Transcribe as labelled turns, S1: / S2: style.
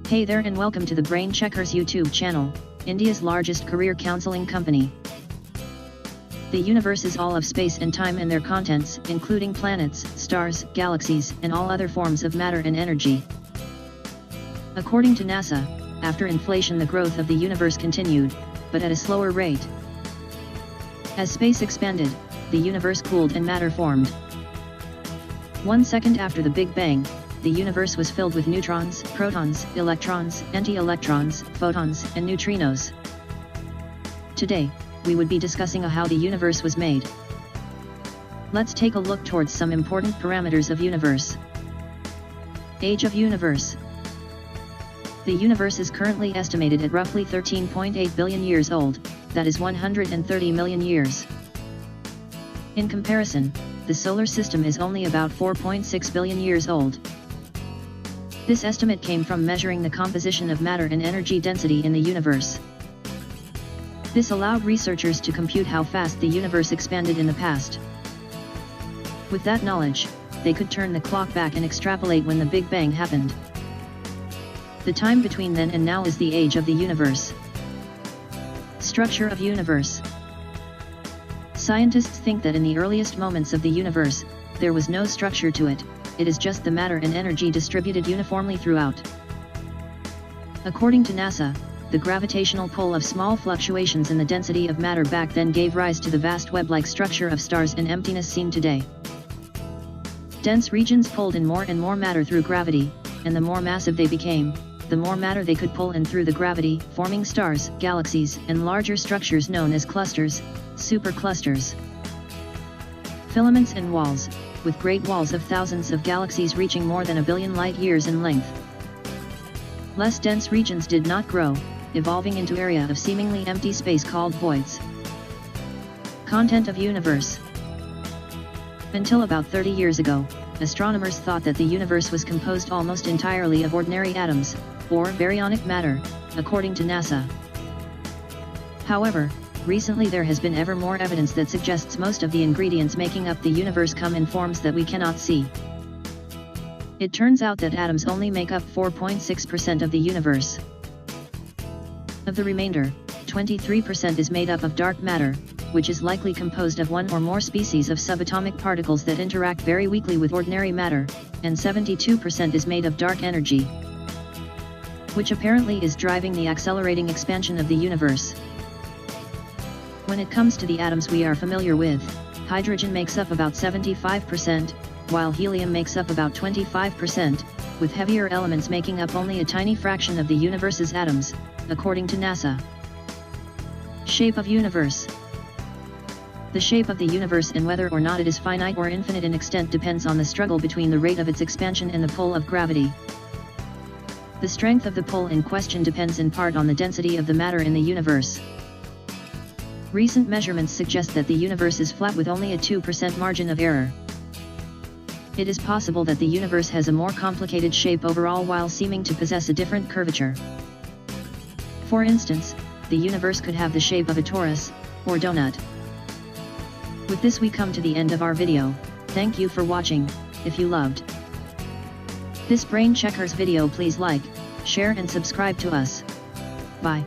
S1: Hey there and welcome to the BrainChecker's YouTube channel, India's largest career counseling company. The universe is all of space and time and their contents, including planets, stars, galaxies, and all other forms of matter and energy. According to NASA, after inflation the growth of the universe continued, but at a slower rate. As space expanded, the universe cooled and matter formed. 1 second after the Big Bang, the universe was filled with neutrons, protons, electrons, anti-electrons, photons, and neutrinos. Today, we would be discussing how the universe was made. Let's take a look towards some important parameters of universe. Age of universe. The universe is currently estimated at roughly 13.8 billion years old, that is 130 million years. In comparison, the solar system is only about 4.6 billion years old. This estimate came from measuring the composition of matter and energy density in the universe. This allowed researchers to compute how fast the universe expanded in the past. With that knowledge, they could turn the clock back and extrapolate when the Big Bang happened. The time between then and now is the age of the universe. Structure of universe. Scientists think that in the earliest moments of the universe, there was no structure to it, it is just the matter and energy distributed uniformly throughout. According to NASA, the gravitational pull of small fluctuations in the density of matter back then gave rise to the vast web-like structure of stars and emptiness seen today. Dense regions pulled in more and more matter through gravity, and the more massive they became, the more matter they could pull in through the gravity, forming stars, galaxies, and larger structures known as clusters, superclusters. Filaments and walls, with great walls of thousands of galaxies reaching more than 1 billion light-years in length. Less dense regions did not grow, evolving into area of seemingly empty space called voids. Content of universe. Until about 30 years ago, astronomers thought that the universe was composed almost entirely of ordinary atoms, or baryonic matter, according to NASA. However, recently there has been ever more evidence that suggests most of the ingredients making up the universe come in forms that we cannot see. It turns out that atoms only make up 4.6% of the universe. Of the remainder, 23% is made up of dark matter, which is likely composed of one or more species of subatomic particles that interact very weakly with ordinary matter, and 72% is made of dark energy, which apparently is driving the accelerating expansion of the universe. When it comes to the atoms we are familiar with, hydrogen makes up about 75%, while helium makes up about 25%, with heavier elements making up only a tiny fraction of the universe's atoms, according to NASA. Shape of universe. The shape of the universe and whether or not it is finite or infinite in extent depends on the struggle between the rate of its expansion and the pull of gravity. The strength of the pull in question depends in part on the density of the matter in the universe. Recent measurements suggest that the universe is flat with only a 2% margin of error. It is possible that the universe has a more complicated shape overall while seeming to possess a different curvature. For instance, the universe could have the shape of a torus, or donut. With this we come to the end of our video. Thank you for watching. If you loved this BrainChecker's video, please like, share and subscribe to us. Bye.